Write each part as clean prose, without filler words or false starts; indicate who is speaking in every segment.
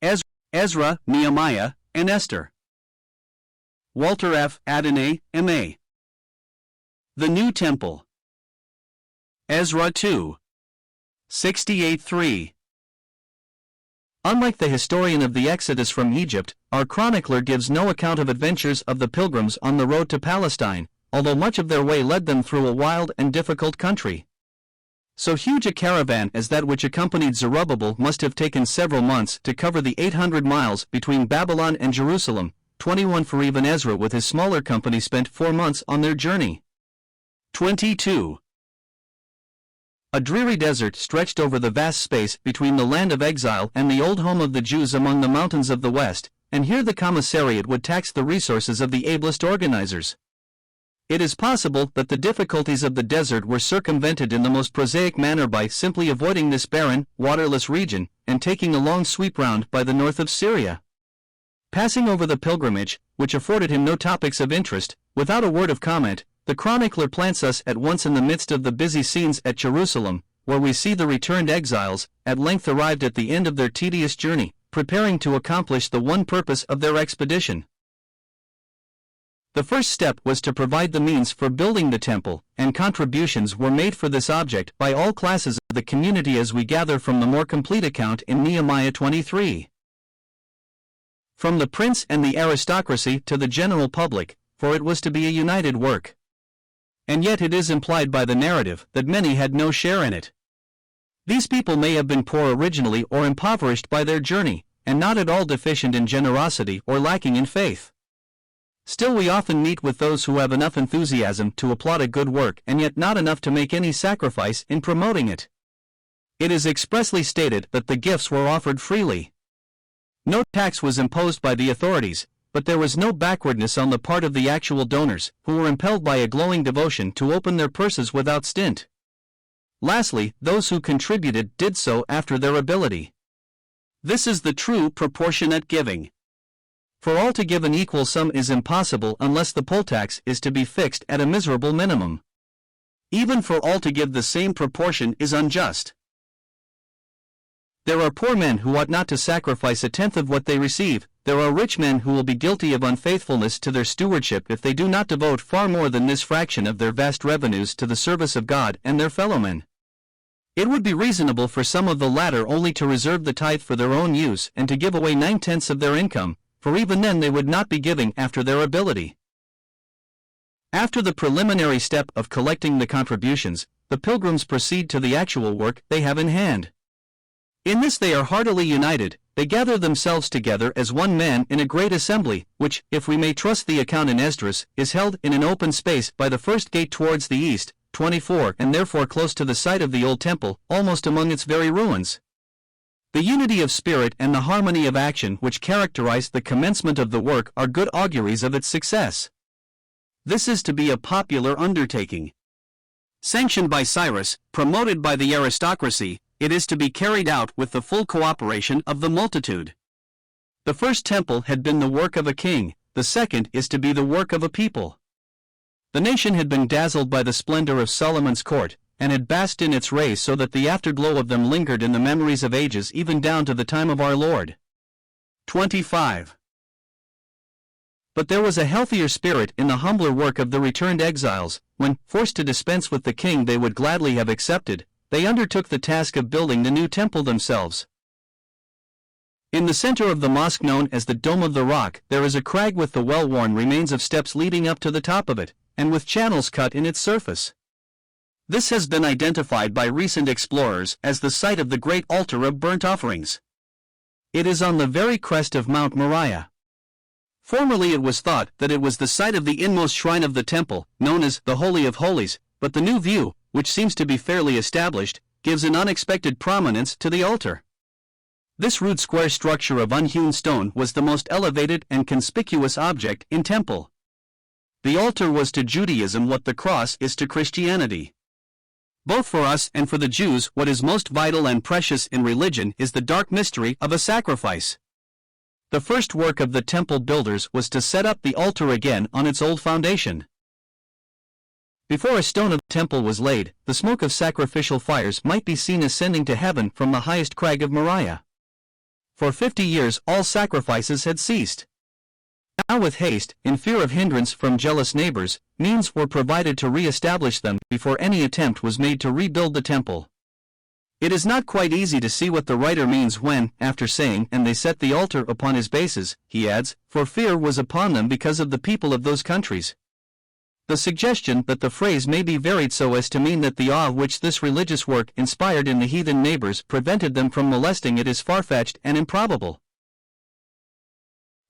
Speaker 1: Ezra, Nehemiah, and Esther. Walter F. Adeney, M.A. The New Temple. Ezra 2. 68-3. Unlike the historian of the Exodus from Egypt, our chronicler gives no account of adventures of the pilgrims on the road to Palestine, although much of their way led them through a wild and difficult country. So huge a caravan as that which accompanied Zerubbabel must have taken several months to cover the 800 miles between Babylon and Jerusalem, 21 for even Ezra with his smaller company spent 4 months on their journey. 22. A dreary desert stretched over the vast space between the land of exile and the old home of the Jews among the mountains of the west, and here the commissariat would tax the resources of the ablest organizers. It is possible that the difficulties of the desert were circumvented in the most prosaic manner by simply avoiding this barren, waterless region, and taking a long sweep round by the north of Syria. Passing over the pilgrimage, which afforded him no topics of interest, without a word of comment, the chronicler plants us at once in the midst of the busy scenes at Jerusalem, where we see the returned exiles, at length arrived at the end of their tedious journey, preparing to accomplish the one purpose of their expedition. The first step was to provide the means for building the temple, and contributions were made for this object by all classes of the community as we gather from the more complete account in Nehemiah 23. From the prince and the aristocracy to the general public, for it was to be a united work. And yet it is implied by the narrative that many had no share in it. These people may have been poor originally or impoverished by their journey, and not at all deficient in generosity or lacking in faith. Still, we often meet with those who have enough enthusiasm to applaud a good work and yet not enough to make any sacrifice in promoting it. It is expressly stated that the gifts were offered freely. No tax was imposed by the authorities, but there was no backwardness on the part of the actual donors, who were impelled by a glowing devotion to open their purses without stint. Lastly, those who contributed did so after their ability. This is the true proportionate giving. For all to give an equal sum is impossible unless the poll tax is to be fixed at a miserable minimum. Even for all to give the same proportion is unjust. There are poor men who ought not to sacrifice a tenth of what they receive. There are rich men who will be guilty of unfaithfulness to their stewardship if they do not devote far more than this fraction of their vast revenues to the service of God and their fellowmen. It would be reasonable for some of the latter only to reserve the tithe for their own use and to give away 9/10 of their income, for even then they would not be giving after their ability. After the preliminary step of collecting the contributions, the pilgrims proceed to the actual work they have in hand. In this they are heartily united. They gather themselves together as one man in a great assembly, which, if we may trust the account in Esdras, is held in an open space by the first gate towards the east, 24, and therefore close to the site of the old temple, almost among its very ruins. The unity of spirit and the harmony of action which characterized the commencement of the work are good auguries of its success. This is to be a popular undertaking. Sanctioned by Cyrus, promoted by the aristocracy, it is to be carried out with the full cooperation of the multitude. The first temple had been the work of a king, the second is to be the work of a people. The nation had been dazzled by the splendor of Solomon's court, and had basked in its rays so that the afterglow of them lingered in the memories of ages even down to the time of our Lord. 25. But there was a healthier spirit in the humbler work of the returned exiles, when, forced to dispense with the king they would gladly have accepted, they undertook the task of building the new temple themselves. In the center of the mosque known as the Dome of the Rock, there is a crag with the well-worn remains of steps leading up to the top of it, and with channels cut in its surface. This has been identified by recent explorers as the site of the great altar of burnt offerings. It is on the very crest of Mount Moriah. Formerly it was thought that it was the site of the inmost shrine of the temple, known as the Holy of Holies, but the new view, which seems to be fairly established, gives an unexpected prominence to the altar. This rude square structure of unhewn stone was the most elevated and conspicuous object in temple. The altar was to Judaism what the cross is to Christianity. Both for us and for the Jews, what is most vital and precious in religion is the dark mystery of a sacrifice. The first work of the temple builders was to set up the altar again on its old foundation. Before a stone of the temple was laid, the smoke of sacrificial fires might be seen ascending to heaven from the highest crag of Moriah. For 50 years all sacrifices had ceased. Now with haste, in fear of hindrance from jealous neighbors, means were provided to re-establish them before any attempt was made to rebuild the temple. It is not quite easy to see what the writer means when, after saying, "And they set the altar upon his bases," he adds, "For fear was upon them because of the people of those countries." The suggestion that the phrase may be varied so as to mean that the awe which this religious work inspired in the heathen neighbors prevented them from molesting it is far-fetched and improbable.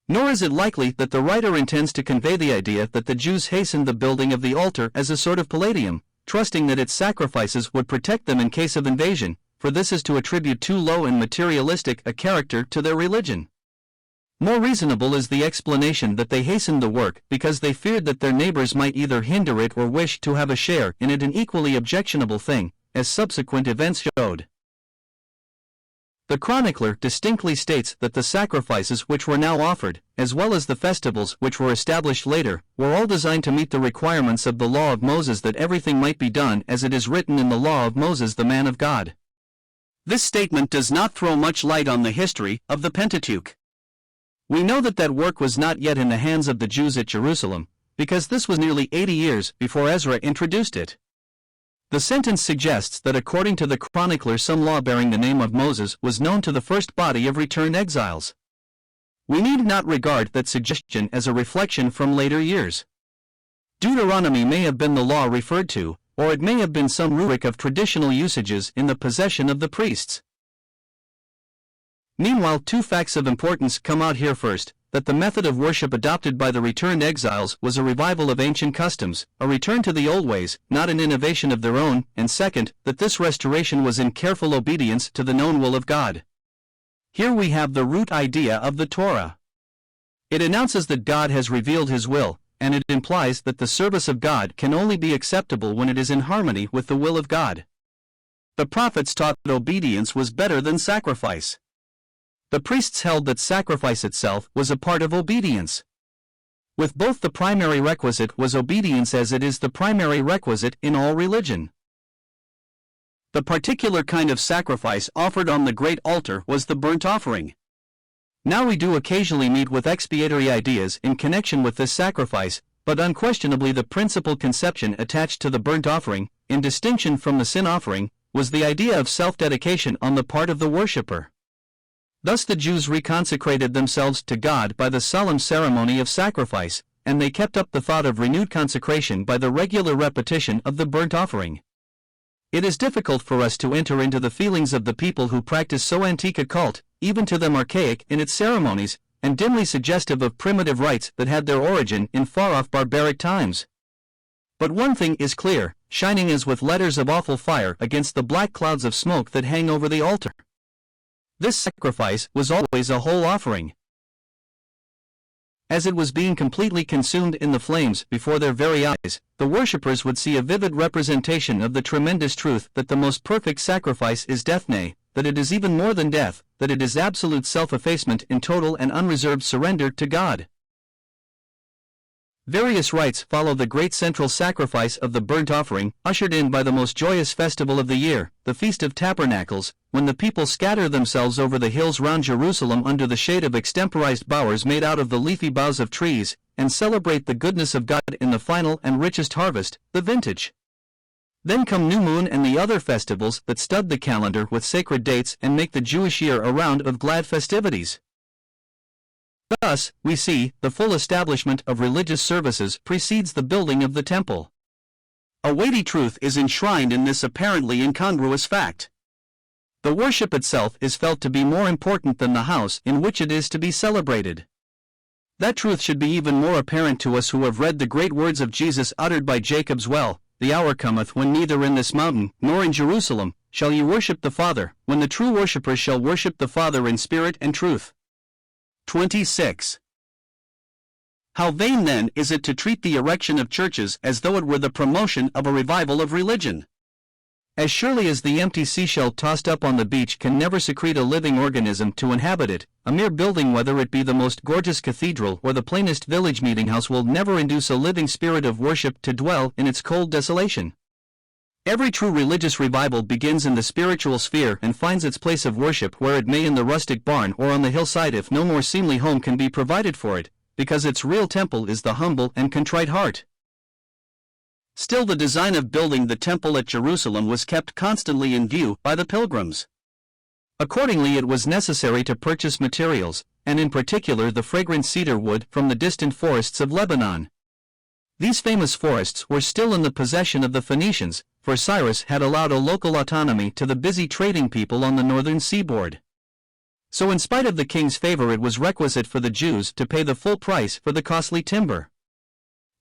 Speaker 1: Nor is it likely that the writer intends to convey the idea that the Jews hastened the building of the altar as a sort of palladium, trusting that its sacrifices would protect them in case of invasion, for this is to attribute too low and materialistic a character to their religion. More reasonable is the explanation that they hastened the work because they feared that their neighbors might either hinder it or wish to have a share in it, an equally objectionable thing, as subsequent events showed. The chronicler distinctly states that the sacrifices which were now offered, as well as the festivals which were established later, were all designed to meet the requirements of the law of Moses, that everything might be done as it is written in the law of Moses the man of God. This statement does not throw much light on the history of the Pentateuch. We know that that work was not yet in the hands of the Jews at Jerusalem, because this was nearly 80 years before Ezra introduced it. The sentence suggests that according to the chronicler some law bearing the name of Moses was known to the first body of returned exiles. We need not regard that suggestion as a reflection from later years. Deuteronomy may have been the law referred to, or it may have been some rubric of traditional usages in the possession of the priests. Meanwhile, two facts of importance come out here. First, that the method of worship adopted by the returned exiles was a revival of ancient customs, a return to the old ways, not an innovation of their own, and second, that this restoration was in careful obedience to the known will of God. Here we have the root idea of the Torah. It announces that God has revealed His will, and it implies that the service of God can only be acceptable when it is in harmony with the will of God. The prophets taught that obedience was better than sacrifice. The priests held that sacrifice itself was a part of obedience. With both, the primary requisite was obedience, as it is the primary requisite in all religion. The particular kind of sacrifice offered on the great altar was the burnt offering. Now we do occasionally meet with expiatory ideas in connection with this sacrifice, but unquestionably the principal conception attached to the burnt offering, in distinction from the sin offering, was the idea of self-dedication on the part of the worshipper. Thus the Jews reconsecrated themselves to God by the solemn ceremony of sacrifice, and they kept up the thought of renewed consecration by the regular repetition of the burnt offering. It is difficult for us to enter into the feelings of the people who practice so antique a cult, even to them archaic in its ceremonies, and dimly suggestive of primitive rites that had their origin in far-off barbaric times. But one thing is clear, shining as with letters of awful fire against the black clouds of smoke that hang over the altar. This sacrifice was always a whole offering. As it was being completely consumed in the flames before their very eyes, the worshippers would see a vivid representation of the tremendous truth that the most perfect sacrifice is death, nay, that it is even more than death, that it is absolute self-effacement in total and unreserved surrender to God. Various rites follow the great central sacrifice of the burnt offering, ushered in by the most joyous festival of the year, the Feast of Tabernacles, when the people scatter themselves over the hills round Jerusalem under the shade of extemporized bowers made out of the leafy boughs of trees, and celebrate the goodness of God in the final and richest harvest, the vintage. Then come New Moon and the other festivals that stud the calendar with sacred dates and make the Jewish year a round of glad festivities. Thus, we see, the full establishment of religious services precedes the building of the temple. A weighty truth is enshrined in this apparently incongruous fact. The worship itself is felt to be more important than the house in which it is to be celebrated. That truth should be even more apparent to us who have read the great words of Jesus uttered by Jacob's well, "The hour cometh when neither in this mountain, nor in Jerusalem, shall ye worship the Father, when the true worshippers shall worship the Father in spirit and truth." 26. How vain then is it to treat the erection of churches as though it were the promotion of a revival of religion. As surely as the empty seashell tossed up on the beach can never secrete a living organism to inhabit it, a mere building, whether it be the most gorgeous cathedral or the plainest village meeting house, will never induce a living spirit of worship to dwell in its cold desolation. Every true religious revival begins in the spiritual sphere and finds its place of worship where it may, in the rustic barn or on the hillside, if no more seemly home can be provided for it, because its real temple is the humble and contrite heart. Still, the design of building the temple at Jerusalem was kept constantly in view by the pilgrims. Accordingly, it was necessary to purchase materials, and in particular the fragrant cedar wood from the distant forests of Lebanon. These famous forests were still in the possession of the Phoenicians, for Cyrus had allowed a local autonomy to the busy trading people on the northern seaboard. So in spite of the king's favor, it was requisite for the Jews to pay the full price for the costly timber.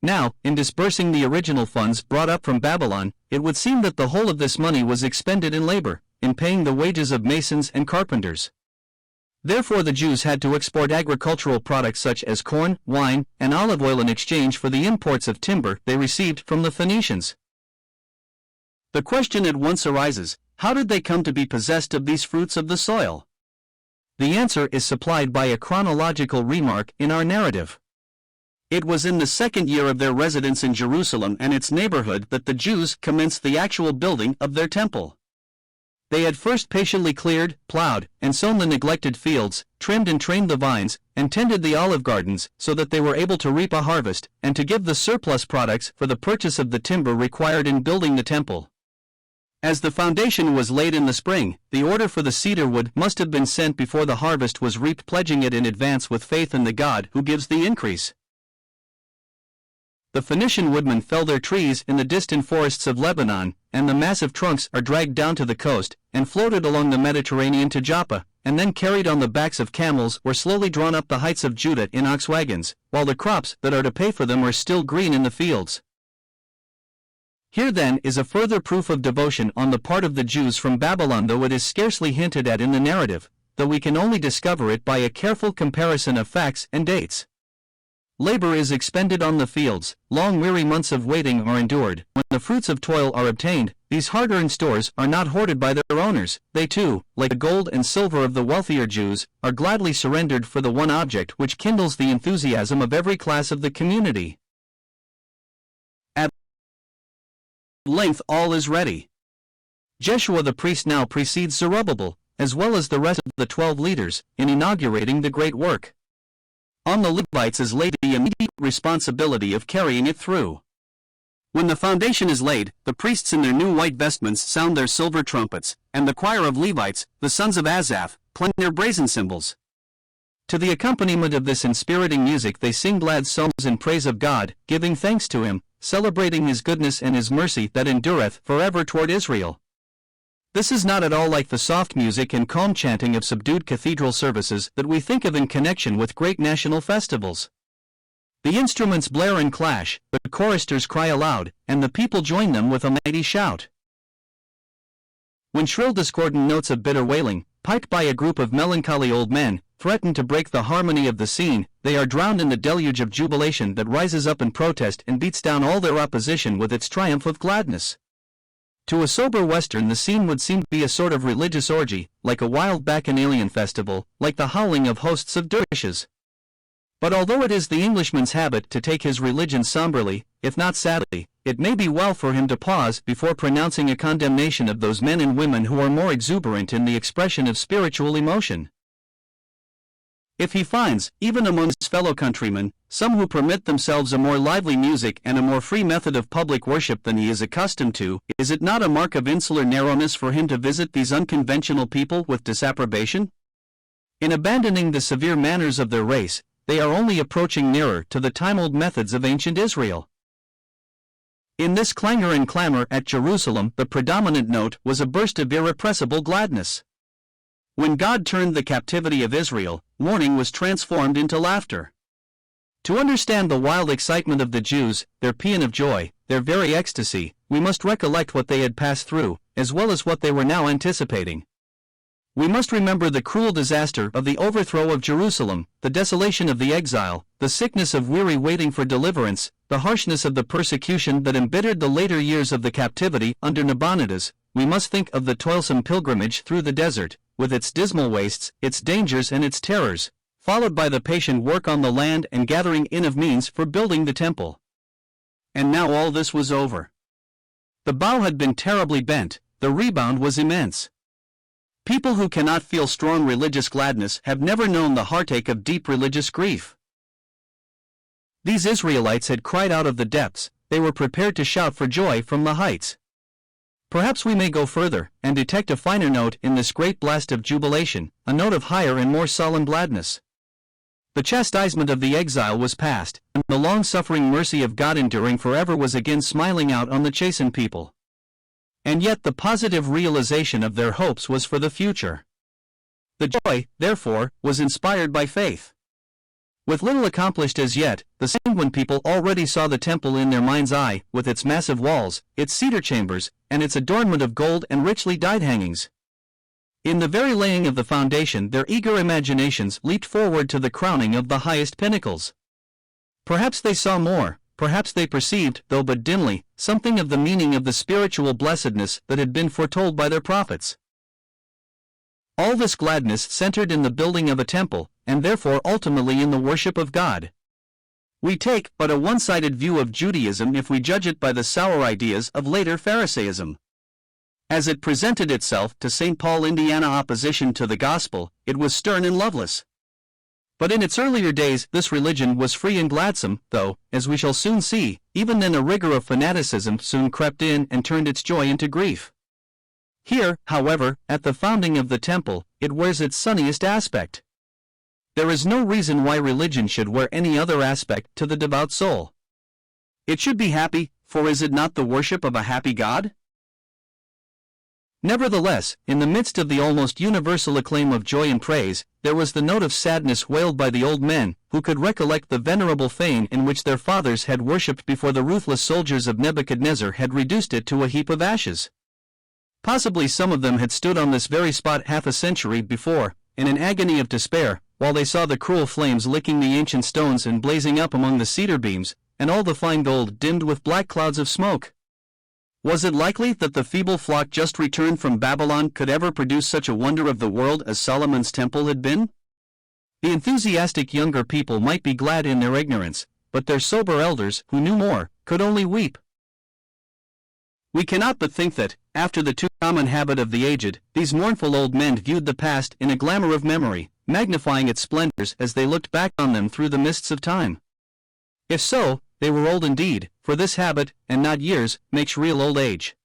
Speaker 1: Now, in disbursing the original funds brought up from Babylon, it would seem that the whole of this money was expended in labor, in paying the wages of masons and carpenters. Therefore the Jews had to export agricultural products such as corn, wine, and olive oil in exchange for the imports of timber they received from the Phoenicians. The question at once arises, how did they come to be possessed of these fruits of the soil? The answer is supplied by a chronological remark in our narrative. It was in the second year of their residence in Jerusalem and its neighborhood that the Jews commenced the actual building of their temple. They had first patiently cleared, plowed, and sown the neglected fields, trimmed and trained the vines, and tended the olive gardens, so that they were able to reap a harvest, and to give the surplus products for the purchase of the timber required in building the temple. As the foundation was laid in the spring, the order for the cedar wood must have been sent before the harvest was reaped, pledging it in advance with faith in the God who gives the increase. The Phoenician woodmen fell their trees in the distant forests of Lebanon, and the massive trunks are dragged down to the coast, and floated along the Mediterranean to Joppa, and then carried on the backs of camels or slowly drawn up the heights of Judah in ox wagons, while the crops that are to pay for them are still green in the fields. Here then is a further proof of devotion on the part of the Jews from Babylon, though it is scarcely hinted at in the narrative, though we can only discover it by a careful comparison of facts and dates. Labor is expended on the fields, long weary months of waiting are endured. When the fruits of toil are obtained, these hard-earned stores are not hoarded by their owners. They too, like the gold and silver of the wealthier Jews, are gladly surrendered for the one object which kindles the enthusiasm of every class of the community. At length all is ready. Jeshua the priest now precedes Zerubbabel, as well as the rest of the 12 leaders, in inaugurating the great work. On the Levites is laid the immediate responsibility of carrying it through. When the foundation is laid, the priests in their new white vestments sound their silver trumpets, and the choir of Levites, the sons of Asaph, clang their brazen cymbals. To the accompaniment of this inspiriting music they sing glad psalms in praise of God, giving thanks to Him, celebrating His goodness and His mercy that endureth forever toward Israel. This is not at all like the soft music and calm chanting of subdued cathedral services that we think of in connection with great national festivals. The instruments blare and clash, the choristers cry aloud, and the people join them with a mighty shout. When shrill discordant notes of bitter wailing, piped by a group of melancholy old men, threaten to break the harmony of the scene, they are drowned in the deluge of jubilation that rises up in protest and beats down all their opposition with its triumph of gladness. To a sober Western the scene would seem to be a sort of religious orgy, like a wild bacchanalian festival, like the howling of hosts of dervishes. But although it is the Englishman's habit to take his religion somberly, if not sadly, it may be well for him to pause before pronouncing a condemnation of those men and women who are more exuberant in the expression of spiritual emotion. If he finds, even among his fellow countrymen, some who permit themselves a more lively music and a more free method of public worship than he is accustomed to, is it not a mark of insular narrowness for him to visit these unconventional people with disapprobation? In abandoning the severe manners of their race, they are only approaching nearer to the time-old methods of ancient Israel. In this clangor and clamor at Jerusalem, the predominant note was a burst of irrepressible gladness. When God turned the captivity of Israel, mourning was transformed into laughter. To understand the wild excitement of the Jews, their paean of joy, their very ecstasy, we must recollect what they had passed through, as well as what they were now anticipating. We must remember the cruel disaster of the overthrow of Jerusalem, the desolation of the exile, the sickness of weary waiting for deliverance, the harshness of the persecution that embittered the later years of the captivity under Nabonidus. We must think of the toilsome pilgrimage through the desert, with its dismal wastes, its dangers and its terrors, followed by the patient work on the land and gathering in of means for building the temple. And now all this was over. The bow had been terribly bent, the rebound was immense. People who cannot feel strong religious gladness have never known the heartache of deep religious grief. These Israelites had cried out of the depths, they were prepared to shout for joy from the heights. Perhaps we may go further, and detect a finer note in this great blast of jubilation, a note of higher and more solemn gladness. The chastisement of the exile was past, and the long-suffering mercy of God enduring forever was again smiling out on the chastened people. And yet the positive realization of their hopes was for the future. The joy, therefore, was inspired by faith. With little accomplished as yet, the sanguine people already saw the temple in their mind's eye, with its massive walls, its cedar chambers, and its adornment of gold and richly dyed hangings. In the very laying of the foundation their eager imaginations leaped forward to the crowning of the highest pinnacles. Perhaps they saw more, perhaps they perceived, though but dimly, something of the meaning of the spiritual blessedness that had been foretold by their prophets. All this gladness centered in the building of a temple, and therefore ultimately in the worship of God. We take but a one-sided view of Judaism if we judge it by the sour ideas of later Pharisaism. As it presented itself to St. Paul, Indiana opposition to the gospel, it was stern and loveless. But in its earlier days this religion was free and gladsome, though, as we shall soon see, even then a rigor of fanaticism soon crept in and turned its joy into grief. Here, however, at the founding of the temple, it wears its sunniest aspect. There is no reason why religion should wear any other aspect to the devout soul. It should be happy, for is it not the worship of a happy God? Nevertheless, in the midst of the almost universal acclaim of joy and praise, there was the note of sadness wailed by the old men, who could recollect the venerable fane in which their fathers had worshipped before the ruthless soldiers of Nebuchadnezzar had reduced it to a heap of ashes. Possibly some of them had stood on this very spot half a century before, in an agony of despair, while they saw the cruel flames licking the ancient stones and blazing up among the cedar beams, and all the fine gold dimmed with black clouds of smoke. Was it likely that the feeble flock just returned from Babylon could ever produce such a wonder of the world as Solomon's temple had been? The enthusiastic younger people might be glad in their ignorance, but their sober elders, who knew more, could only weep. We cannot but think that, after the too common habit of the aged, these mournful old men viewed the past in a glamour of memory, magnifying its splendors as they looked back on them through the mists of time. If so, they were old indeed, for this habit, and not years, makes real old age.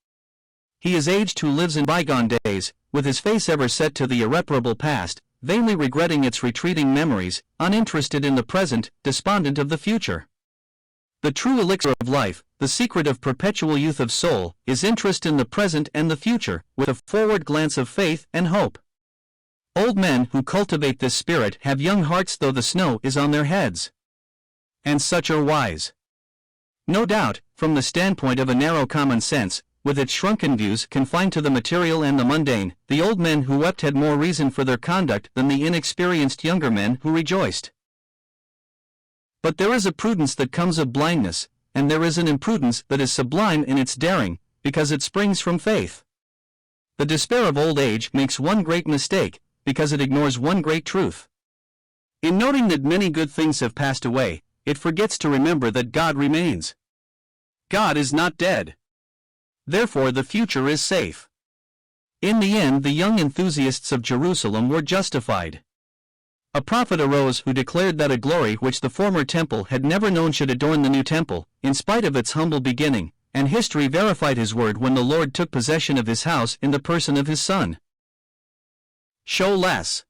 Speaker 1: He is aged who lives in bygone days, with his face ever set to the irreparable past, vainly regretting its retreating memories, uninterested in the present, despondent of the future. The true elixir of life, the secret of perpetual youth of soul, is interest in the present and the future, with a forward glance of faith and hope. Old men who cultivate this spirit have young hearts though the snow is on their heads. And such are wise. No doubt, from the standpoint of a narrow common sense, with its shrunken views confined to the material and the mundane, the old men who wept had more reason for their conduct than the inexperienced younger men who rejoiced. But there is a prudence that comes of blindness, and there is an imprudence that is sublime in its daring, because it springs from faith. The despair of old age makes one great mistake, because it ignores one great truth. In noting that many good things have passed away, it forgets to remember that God remains. God is not dead. Therefore the future is safe. In the end the young enthusiasts of Jerusalem were justified. A prophet arose who declared that a glory which the former temple had never known should adorn the new temple, in spite of its humble beginning, and history verified his word when the Lord took possession of his house in the person of his Son. Show less.